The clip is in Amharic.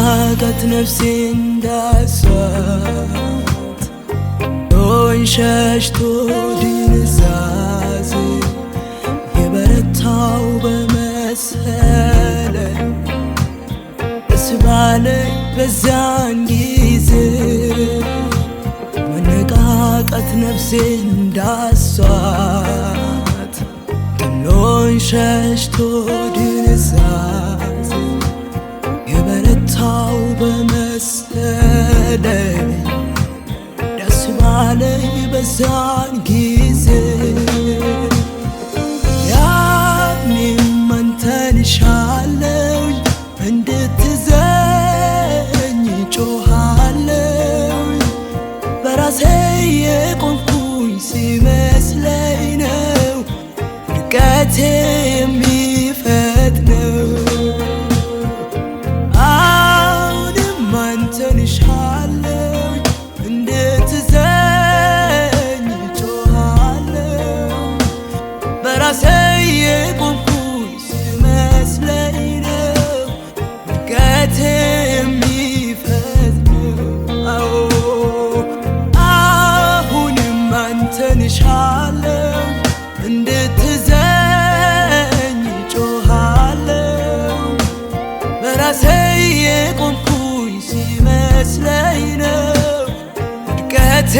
ናቀት ነፍሴን ዳሷት ዶኝ ሸሽቶ ድንዛዜ የበረታው በመሰለ እስባለኝ በዛን ጊዜ መነቃቀት ነፍሴን ዳሷት ጥሎኝ ሸሽቶ ድንዛዜ የበረታው በመሰለኝ ደስ ባለኝ በዛን ጊዜ ያኔም አንተን እሻለሁ እንድትዘኝ ጮኻለሁ በራሴ የቆምኩኝ ሲመስለኝ ነው ውድቀቴ የሚፈጥነው በራሴ የቆምኩኝ ሲመስለኝ ነው ውድቀቴ የሚፈጥነው አሁንም አንተን እሻለሁ እንድትዘኝ ጮኻለሁ በራሴ የቆምኩኝ ሲመስለኝ ነው ውድቀቴ